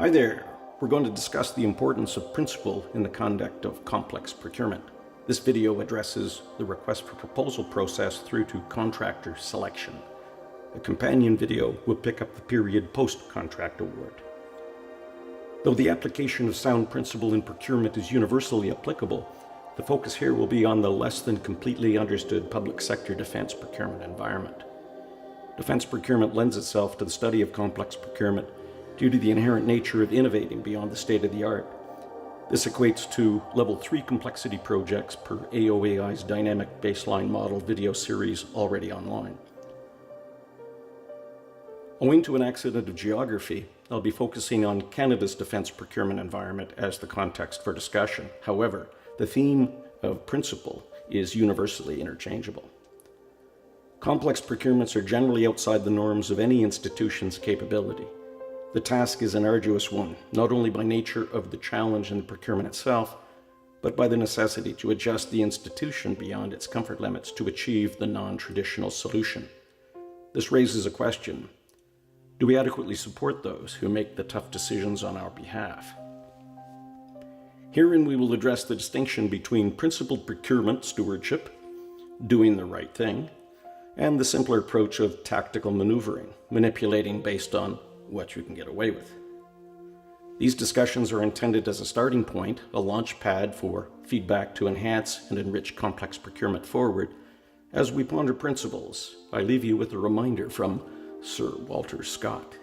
Hi there. We're going to discuss the importance of principle in the conduct of complex procurement. This video addresses the request for proposal process through to contractor selection. A companion video will pick up the period post-contract award. Though the application of sound principle in procurement is universally applicable, the focus here will be on the less than completely understood public sector defense procurement environment. Defense procurement lends itself to the study of complex procurement due to the inherent nature of innovating beyond the state of the art. This equates to level 3 complexity projects per AOAI's dynamic baseline model video series already online. Owing to an accident of geography, I'll be focusing on Canada's defense procurement environment as the context for discussion. However, the theme of principle is universally interchangeable. Complex procurements are generally outside the norms of any institution's capability. The task is an arduous one, not only by nature of the challenge in the procurement itself, but by the necessity to adjust the institution beyond its comfort limits to achieve the non-traditional solution. This raises a question: do we adequately support those who make the tough decisions on our behalf? Herein we will address the distinction between principled procurement stewardship, doing the right thing, and the simpler approach of tactical maneuvering, manipulating based on what you can get away with. These discussions are intended as a starting point, a launch pad for feedback to enhance and enrich complex procurement forward. As we ponder principles, I leave you with a reminder from Sir Walter Scott.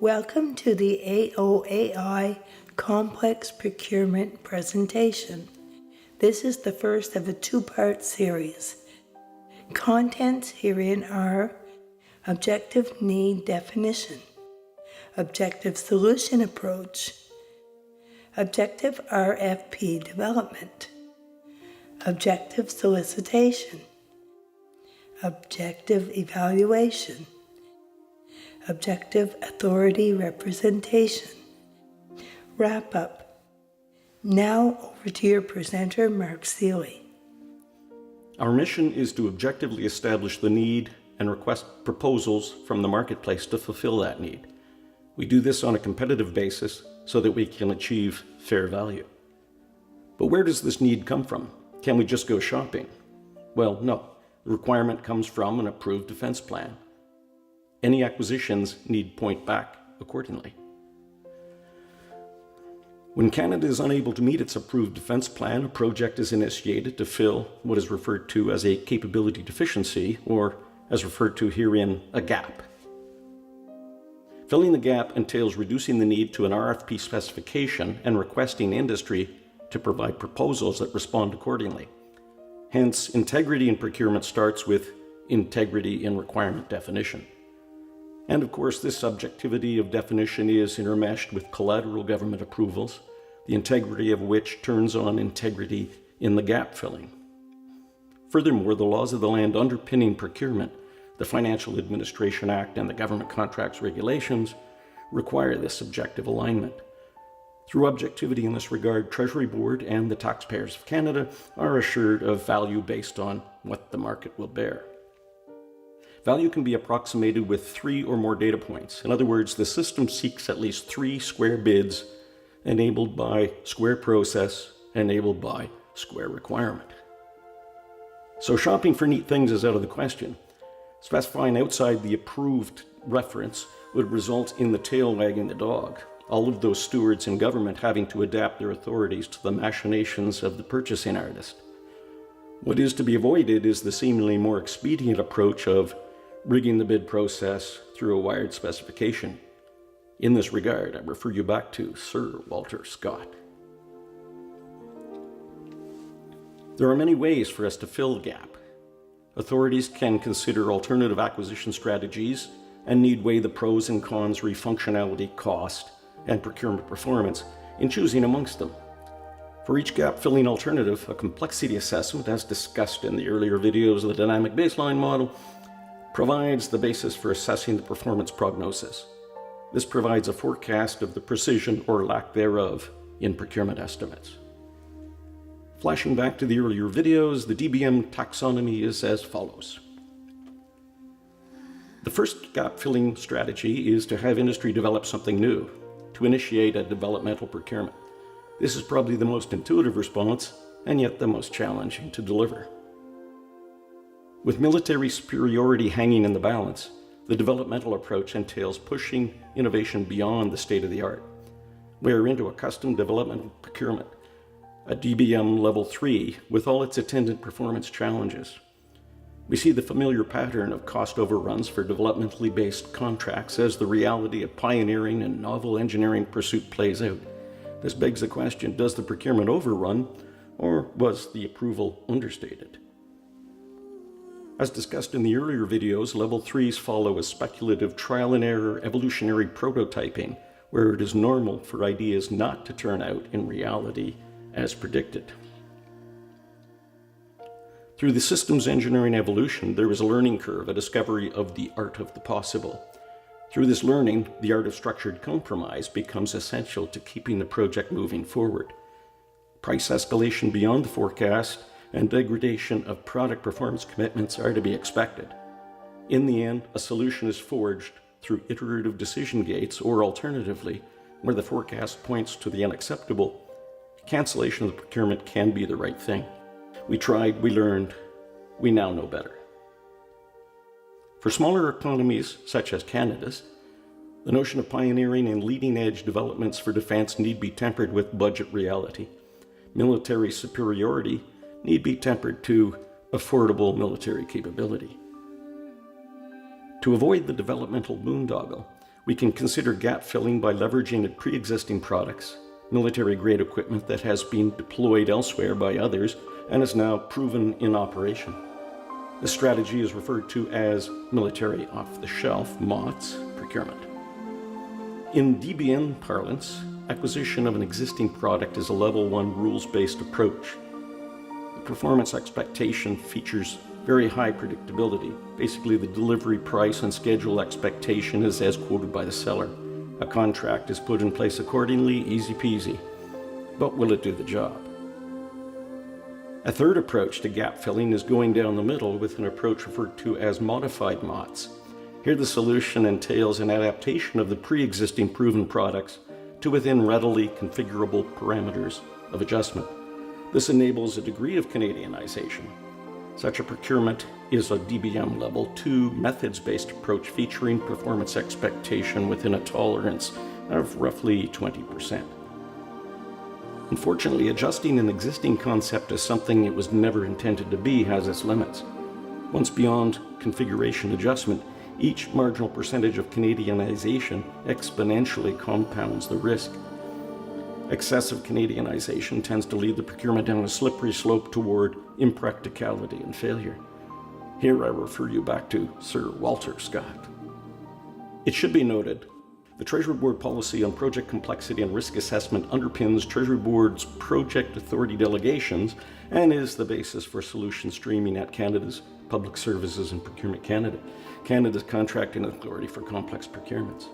Welcome to the AOAI Complex Procurement presentation. This is the first of a two-part series. Contents herein are objective need definition, objective solution approach, objective RFP development, objective solicitation, objective evaluation, objective authority representation. Wrap up. Now over to your presenter, Mark Seeley. Our mission is to objectively establish the need and request proposals from the marketplace to fulfill that need. We do this on a competitive basis so that we can achieve fair value. But where does this need come from? Can we just go shopping? Well, no. The requirement comes from an approved defense plan. Any acquisitions need point back accordingly. When Canada is unable to meet its approved defense plan, a project is initiated to fill what is referred to as a capability deficiency, or as referred to herein, a gap. Filling the gap entails reducing the need to an RFP specification and requesting industry to provide proposals that respond accordingly. Hence, integrity in procurement starts with integrity in requirement definition. And of course, this subjectivity of definition is intermeshed with collateral government approvals, the integrity of which turns on integrity in the gap filling. Furthermore, the laws of the land underpinning procurement, the Financial Administration Act and the Government Contracts Regulations, require this subjective alignment. Through objectivity in this regard, Treasury Board and the taxpayers of Canada are assured of value based on what the market will bear. Value can be approximated with 3 or more data points. In other words, the system seeks at least 3 square bids enabled by square process, enabled by square requirement. So shopping for neat things is out of the question. Specifying outside the approved reference would result in the tail wagging the dog, all of those stewards in government having to adapt their authorities to the machinations of the purchasing artist. What is to be avoided is the seemingly more expedient approach of rigging the bid process through a wired specification. In this regard, I refer you back to Sir Walter Scott. There are many ways for us to fill the gap. Authorities can consider alternative acquisition strategies and need weigh the pros and cons re functionality, cost, and procurement performance in choosing amongst them. For each gap-filling alternative, a complexity assessment, as discussed in the earlier videos of the dynamic baseline model, provides the basis for assessing the performance prognosis. This provides a forecast of the precision or lack thereof in procurement estimates. Flashing back to the earlier videos, the DBM taxonomy is as follows. The first gap-filling strategy is to have industry develop something new, to initiate a developmental procurement. This is probably the most intuitive response, and yet the most challenging to deliver. With military superiority hanging in the balance, the developmental approach entails pushing innovation beyond the state of the art. We are into a custom development procurement, a DBM Level 3 with all its attendant performance challenges. We see the familiar pattern of cost overruns for developmentally based contracts as the reality of pioneering and novel engineering pursuit plays out. This begs the question, does the procurement overrun, or was the approval understated? As discussed in the earlier videos, Level 3s follow a speculative trial and error evolutionary prototyping, where it is normal for ideas not to turn out in reality as predicted. Through the systems engineering evolution, there is a learning curve, a discovery of the art of the possible. Through this learning, the art of structured compromise becomes essential to keeping the project moving forward. Price escalation beyond the forecast and degradation of product performance commitments are to be expected. In the end, a solution is forged through iterative decision gates, or alternatively, where the forecast points to the unacceptable, cancellation of the procurement can be the right thing. We tried, we learned, we now know better. For smaller economies, such as Canada's, the notion of pioneering and leading-edge developments for defense need be tempered with budget reality. Military superiority need be tempered to affordable military capability. To avoid the developmental boondoggle, we can consider gap filling by leveraging pre-existing products, military-grade equipment that has been deployed elsewhere by others and is now proven in operation. This strategy is referred to as military off-the-shelf MOTS procurement. In DBM parlance, acquisition of an existing product is a Level 1 rules-based approach. The performance expectation features very high predictability. Basically, the delivery price and schedule expectation is as quoted by the seller. A contract is put in place accordingly, easy peasy. But will it do the job? A third approach to gap filling is going down the middle with an approach referred to as modified MOTS. Here the solution entails an adaptation of the pre-existing proven products to within readily configurable parameters of adjustment. This enables a degree of Canadianization. Such a procurement is a DBM Level 2 methods-based approach featuring performance expectation within a tolerance of roughly 20%. Unfortunately, adjusting an existing concept to something it was never intended to be has its limits. Once beyond configuration adjustment, each marginal percentage of Canadianization exponentially compounds the risk. Excessive Canadianization tends to lead the procurement down a slippery slope toward impracticality and failure. Here I refer you back to Sir Walter Scott. It should be noted, the Treasury Board policy on project complexity and risk assessment underpins Treasury Board's project authority delegations and is the basis for solution streaming at Canada's Public Services and Procurement Canada, Canada's contracting authority for complex procurements.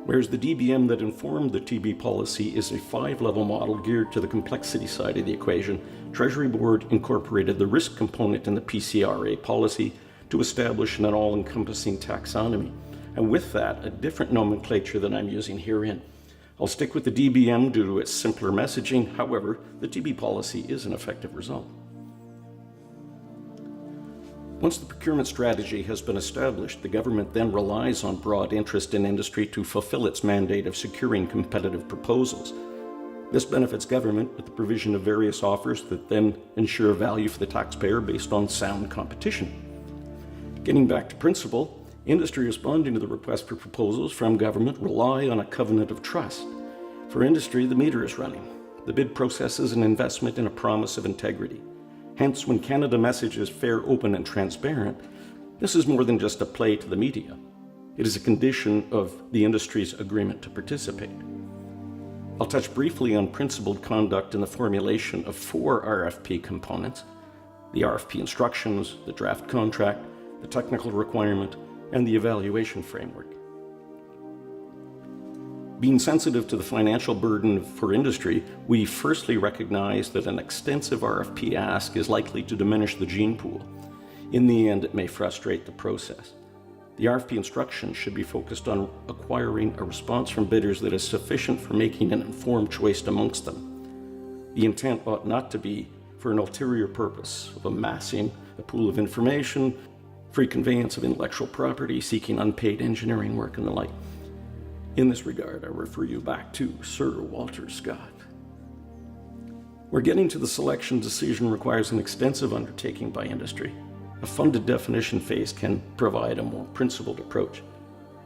Whereas the DBM that informed the TB policy is a 5-level model geared to the complexity side of the equation, Treasury Board incorporated the risk component in the PCRA policy to establish an all-encompassing taxonomy, and with that, a different nomenclature than I'm using herein. I'll stick with the DBM due to its simpler messaging. However, the TB policy is an effective result. Once the procurement strategy has been established, the government then relies on broad interest in industry to fulfill its mandate of securing competitive proposals. This benefits government with the provision of various offers that then ensure value for the taxpayer based on sound competition. Getting back to principle, industry responding to the request for proposals from government rely on a covenant of trust. For industry, the meter is running. The bid process is an investment in a promise of integrity. Hence, when Canada messages fair, open, and transparent, this is more than just a play to the media. It is a condition of the industry's agreement to participate. I'll touch briefly on principled conduct in the formulation of 4 RFP components: the RFP instructions, the draft contract, the technical requirement, and the evaluation framework. Being sensitive to the financial burden for industry, we firstly recognize that an extensive RFP ask is likely to diminish the gene pool. In the end, it may frustrate the process. The RFP instructions should be focused on acquiring a response from bidders that is sufficient for making an informed choice amongst them. The intent ought not to be for an ulterior purpose of amassing a pool of information, free conveyance of intellectual property, seeking unpaid engineering work, and the like. In this regard, I refer you back to Sir Walter Scott. Where getting to the selection decision requires an extensive undertaking by industry, a funded definition phase can provide a more principled approach.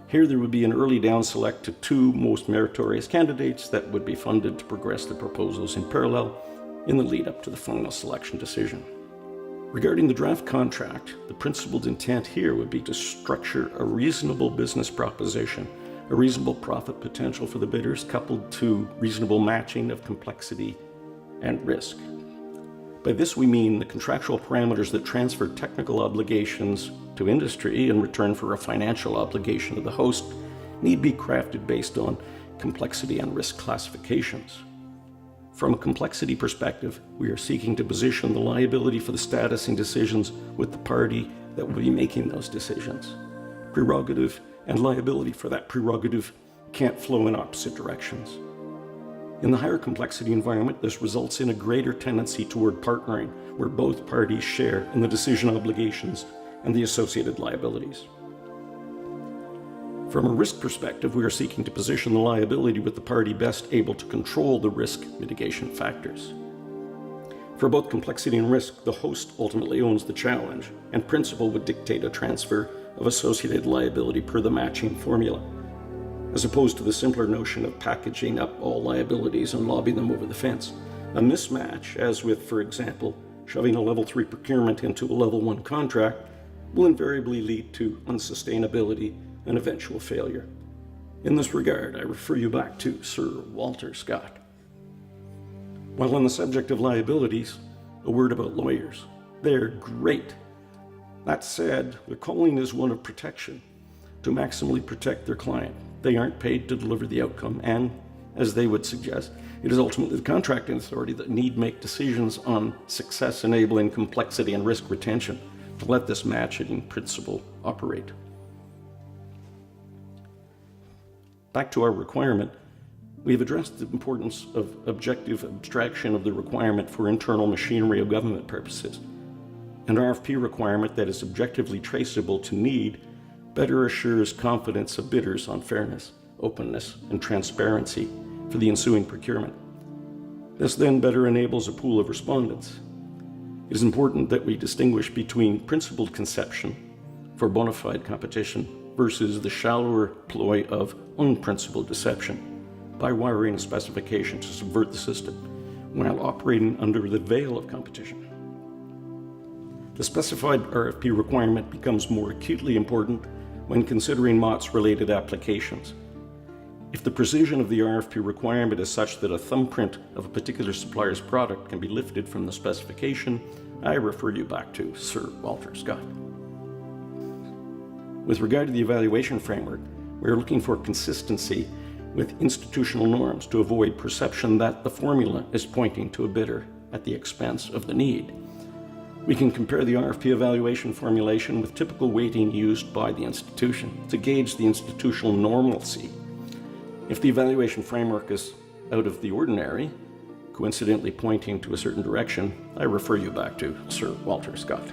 Here there would be an early down select to two most meritorious candidates that would be funded to progress the proposals in parallel in the lead up to the final selection decision. Regarding the draft contract, the principled intent here would be to structure a reasonable business proposition, a reasonable profit potential for the bidders, coupled to reasonable matching of complexity and risk. By this we mean the contractual parameters that transfer technical obligations to industry in return for a financial obligation to the host need be crafted based on complexity and risk classifications. From a complexity perspective, we are seeking to position the liability for the status and decisions with the party that will be making those decisions. Prerogative and liability for that prerogative can't flow in opposite directions. In the higher complexity environment, this results in a greater tendency toward partnering, where both parties share in the decision obligations and the associated liabilities. From a risk perspective, we are seeking to position the liability with the party best able to control the risk mitigation factors. For both complexity and risk, the host ultimately owns the challenge, and principle would dictate a transfer of associated liability per the matching formula, as opposed to the simpler notion of packaging up all liabilities and lobbing them over the fence. A mismatch, as with, for example, shoving a level 3 procurement into a level 1 contract, will invariably lead to unsustainability and eventual failure. In this regard, I refer you back to Sir Walter Scott. While on the subject of liabilities, a word about lawyers. They're great. That said, their calling is one of protection, to maximally protect their client. They aren't paid to deliver the outcome, and, as they would suggest, it is ultimately the contracting authority that need make decisions on success-enabling complexity and risk retention to let this matching principle operate. Back to our requirement, we have addressed the importance of objective abstraction of the requirement for internal machinery of government purposes. An RFP requirement that is objectively traceable to need better assures confidence of bidders on fairness, openness, and transparency for the ensuing procurement. This then better enables a pool of respondents. It is important that we distinguish between principled conception for bona fide competition versus the shallower ploy of unprincipled deception by wiring a specification to subvert the system while operating under the veil of competition. The specified RFP requirement becomes more acutely important when considering MOTS-related applications. If the precision of the RFP requirement is such that a thumbprint of a particular supplier's product can be lifted from the specification, I refer you back to Sir Walter Scott. With regard to the evaluation framework, we are looking for consistency with institutional norms to avoid perception that the formula is pointing to a bidder at the expense of the need. We can compare the RFP evaluation formulation with typical weighting used by the institution to gauge the institutional normalcy. If the evaluation framework is out of the ordinary, coincidentally pointing to a certain direction, I refer you back to Sir Walter Scott.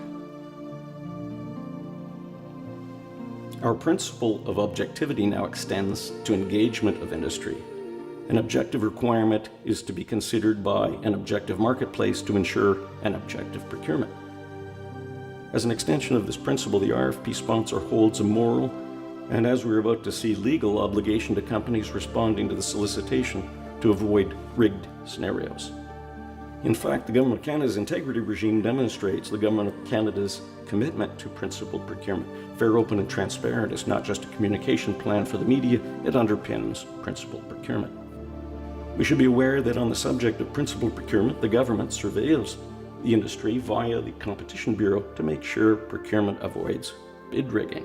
Our principle of objectivity now extends to engagement of industry. An objective requirement is to be considered by an objective marketplace to ensure an objective procurement. As an extension of this principle, the RFP sponsor holds a moral and, as we're about to see, legal obligation to companies responding to the solicitation to avoid rigged scenarios. In fact, the Government of Canada's integrity regime demonstrates the Government of Canada's commitment to principled procurement. Fair, open, and transparent is not just a communication plan for the media, it underpins principled procurement. We should be aware that on the subject of principled procurement, the government surveils the industry via the Competition Bureau to make sure procurement avoids bid rigging.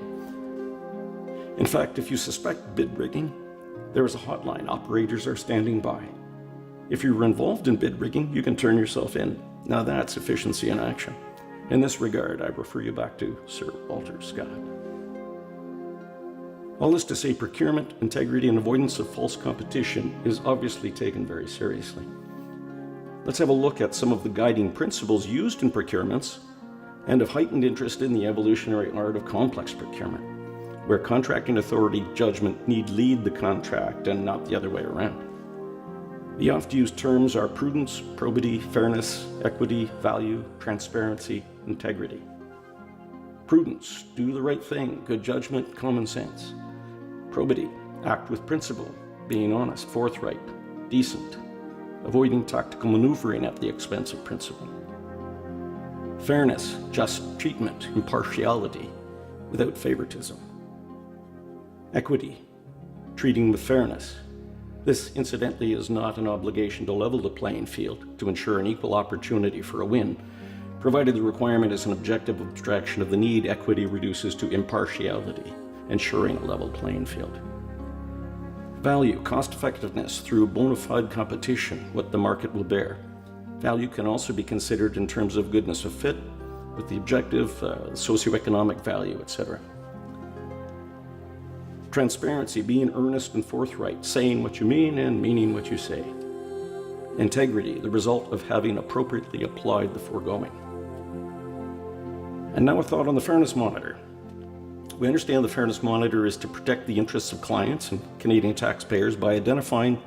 In fact, if you suspect bid rigging, There is a hotline. Operators are standing by. If you're involved in bid rigging, you can turn yourself in. Now that's efficiency in action. In this regard, I refer you back to Sir Walter Scott. All this to say, procurement, integrity, and avoidance of false competition is obviously taken very seriously. Let's have a look at some of the guiding principles used in procurements and of heightened interest in the evolutionary art of complex procurement, where contracting authority judgment need lead the contract and not the other way around. The oft-used terms are prudence, probity, fairness, equity, value, transparency, integrity. Prudence, do the right thing, good judgment, common sense. Probity, act with principle, being honest, forthright, decent, avoiding tactical maneuvering at the expense of principle. Fairness, just treatment, impartiality, without favoritism. Equity, treating with fairness. This, incidentally, is not an obligation to level the playing field to ensure an equal opportunity for a win. Provided the requirement is an objective abstraction of the need, equity reduces to impartiality, ensuring a level playing field. Value, cost-effectiveness through bona fide competition, what the market will bear. Value can also be considered in terms of goodness of fit, with the objective, socioeconomic value, etc. Transparency, being earnest and forthright, saying what you mean and meaning what you say. Integrity, the result of having appropriately applied the foregoing. And now a thought on the Fairness Monitor. We understand the Fairness Monitor is to protect the interests of clients and Canadian taxpayers by identifying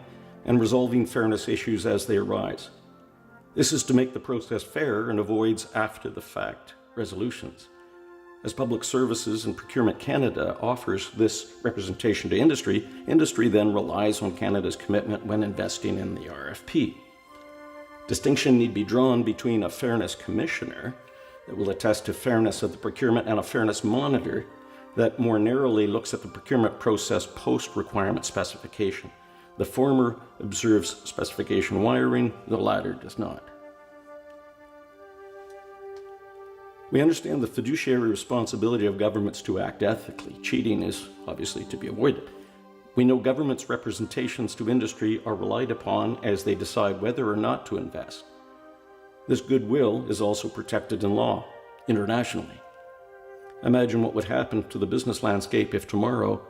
and resolving fairness issues as they arise. This is to make the process fair and avoids after-the-fact resolutions. As Public Services and Procurement Canada offers this representation to industry, industry then relies on Canada's commitment when investing in the RFP. Distinction need be drawn between a Fairness Commissioner that will attest to fairness of the procurement and a Fairness Monitor that more narrowly looks at the procurement process post-requirement specification. The former observes specification wiring, the latter does not. We understand the fiduciary responsibility of governments to act ethically. Cheating is obviously to be avoided. We know governments' representations to industry are relied upon as they decide whether or not to invest. This goodwill is also protected in law, internationally. Imagine what would happen to the business landscape if tomorrow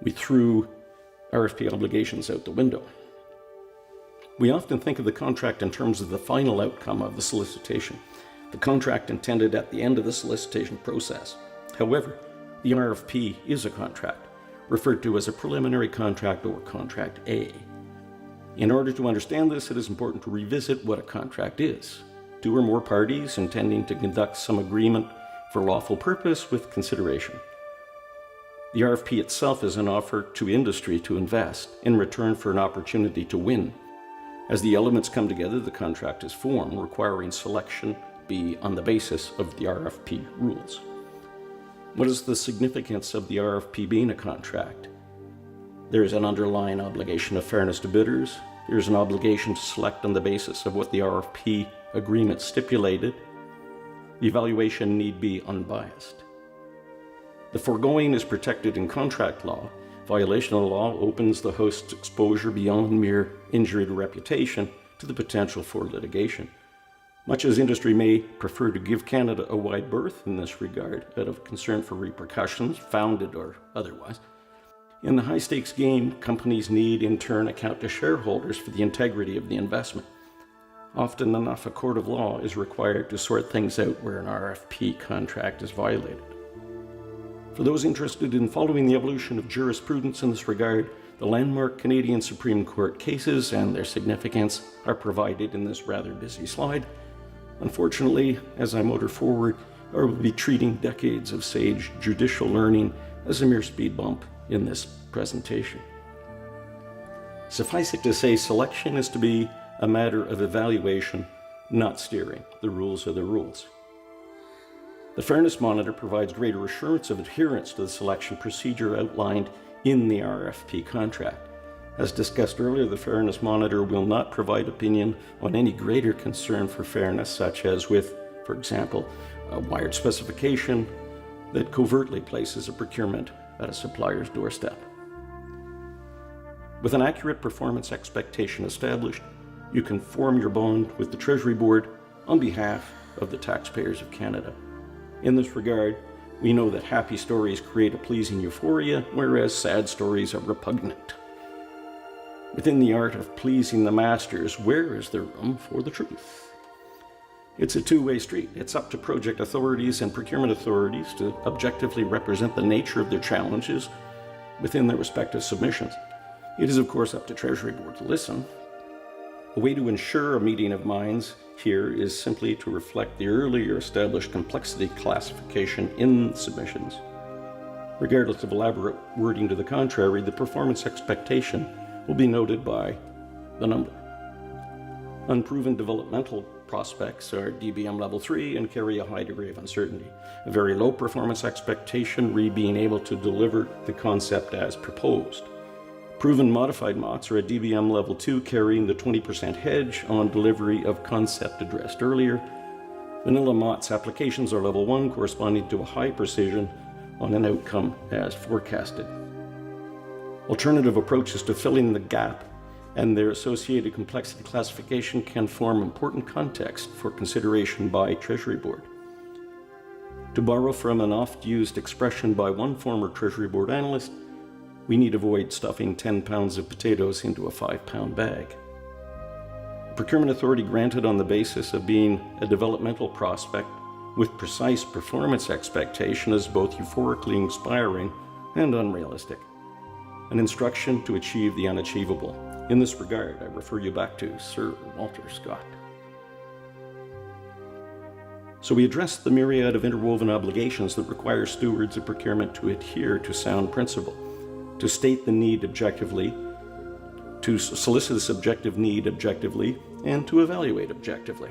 we threw RFP obligations out the window. We often think of the contract in terms of the final outcome of the solicitation, the contract intended at the end of the solicitation process. However, the RFP is a contract, referred to as a preliminary contract or Contract A. In order to understand this, it is important to revisit what a contract is. Two or more parties intending to conduct some agreement for lawful purpose with consideration. The RFP itself is an offer to industry to invest in return for an opportunity to win. As the elements come together, the contract is formed, requiring selection be on the basis of the RFP rules. What is the significance of the RFP being a contract? There is an underlying obligation of fairness to bidders. There is an obligation to select on the basis of what the RFP agreement stipulated. The evaluation need be unbiased. The foregoing is protected in contract law. Violation of the law opens the host's exposure beyond mere injury to reputation to the potential for litigation. Much as industry may prefer to give Canada a wide berth in this regard, out of concern for repercussions, founded or otherwise, in the high-stakes game, companies need in turn account to shareholders for the integrity of the investment. Often enough, a court of law is required to sort things out where an RFP contract is violated. For those interested in following the evolution of jurisprudence in this regard, the landmark Canadian Supreme Court cases and their significance are provided in this rather busy slide. Unfortunately, as I motor forward, I will be treating decades of sage judicial learning as a mere speed bump in this presentation. Suffice it to say, selection is to be a matter of evaluation, not steering. The rules are the rules. The Fairness Monitor provides greater assurance of adherence to the selection procedure outlined in the RFP contract. As discussed earlier, the Fairness Monitor will not provide opinion on any greater concern for fairness, such as with, for example, a wired specification that covertly places a procurement at a supplier's doorstep. With an accurate performance expectation established, you can form your bond with the Treasury Board on behalf of the taxpayers of Canada. In this regard, we know that happy stories create a pleasing euphoria, whereas sad stories are repugnant. Within the art of pleasing the masters, where is there room for the truth? It's a two-way street. It's up to project authorities and procurement authorities to objectively represent the nature of their challenges within their respective submissions. It is, of course, up to Treasury Board to listen. A way to ensure a meeting of minds here is simply to reflect the earlier established complexity classification in submissions. Regardless of elaborate wording to the contrary, the performance expectation will be noted by the number. Unproven developmental prospects are DBM level 3 and carry a high degree of uncertainty. A very low performance expectation re being able to deliver the concept as proposed. Proven modified MOTS are at DBM level 2 carrying the 20% hedge on delivery of concept addressed earlier. Vanilla MOTS applications are level 1 corresponding to a high precision on an outcome as forecasted. Alternative approaches to filling the gap and their associated complexity classification can form important context for consideration by Treasury Board. To borrow from an oft-used expression by one former Treasury Board analyst, we need avoid stuffing 10 pounds of potatoes into a 5-pound bag. Procurement authority granted on the basis of being a developmental prospect with precise performance expectation is both euphorically inspiring and unrealistic. An instruction to achieve the unachievable. In this regard, I refer you back to Sir Walter Scott. So we address the myriad of interwoven obligations that require stewards of procurement to adhere to sound principle, to state the need objectively, to solicit a subjective need objectively, and to evaluate objectively.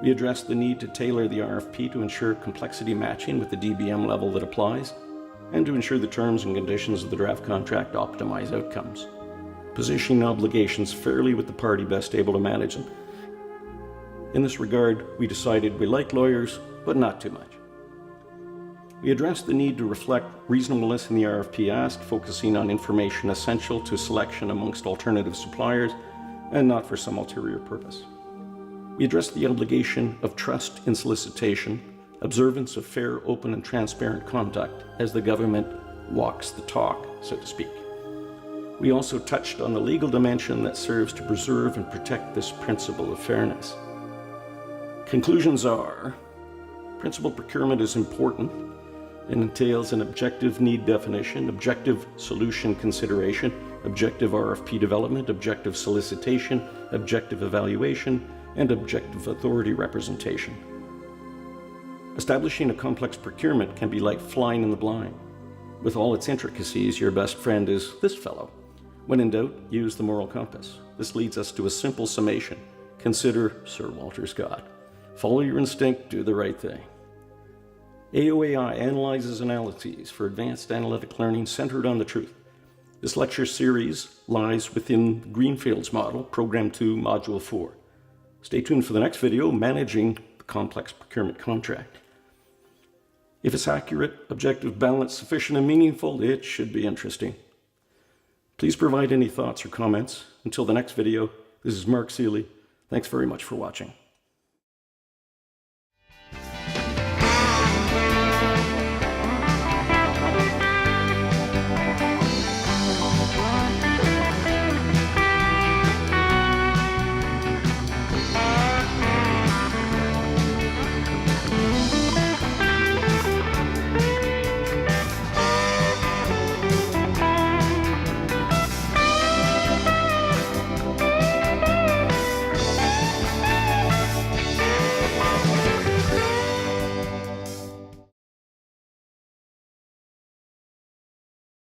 We address the need to tailor the RFP to ensure complexity matching with the DBM level that applies, and to ensure the terms and conditions of the draft contract optimize outcomes, positioning obligations fairly with the party best able to manage them. In this regard, we decided we like lawyers, but not too much. We addressed the need to reflect reasonableness in the RFP asked, focusing on information essential to selection amongst alternative suppliers and not for some ulterior purpose. We addressed the obligation of trust in solicitation, observance of fair, open, and transparent conduct as the government walks the talk, so to speak. We also touched on the legal dimension that serves to preserve and protect this principle of fairness. Conclusions are: principal procurement is important and entails an objective need definition, objective solution consideration, objective RFP development, objective solicitation, objective evaluation, and objective authority representation. Establishing a complex procurement can be like flying in the blind. With all its intricacies, your best friend is this fellow. When in doubt, use the moral compass. This leads us to a simple summation. Consider Sir Walter Scott. Follow your instinct, do the right thing. AOAI analyzes analyses for advanced analytic learning centered on the truth. This lecture series lies within Greenfield's model, Program 2, Module 4. Stay tuned for the next video, Managing the Complex Procurement Contract. If it's accurate, objective, balanced, sufficient, and meaningful, it should be interesting. Please provide any thoughts or comments. Until the next video, this is Mark Seeley. Thanks very much for watching.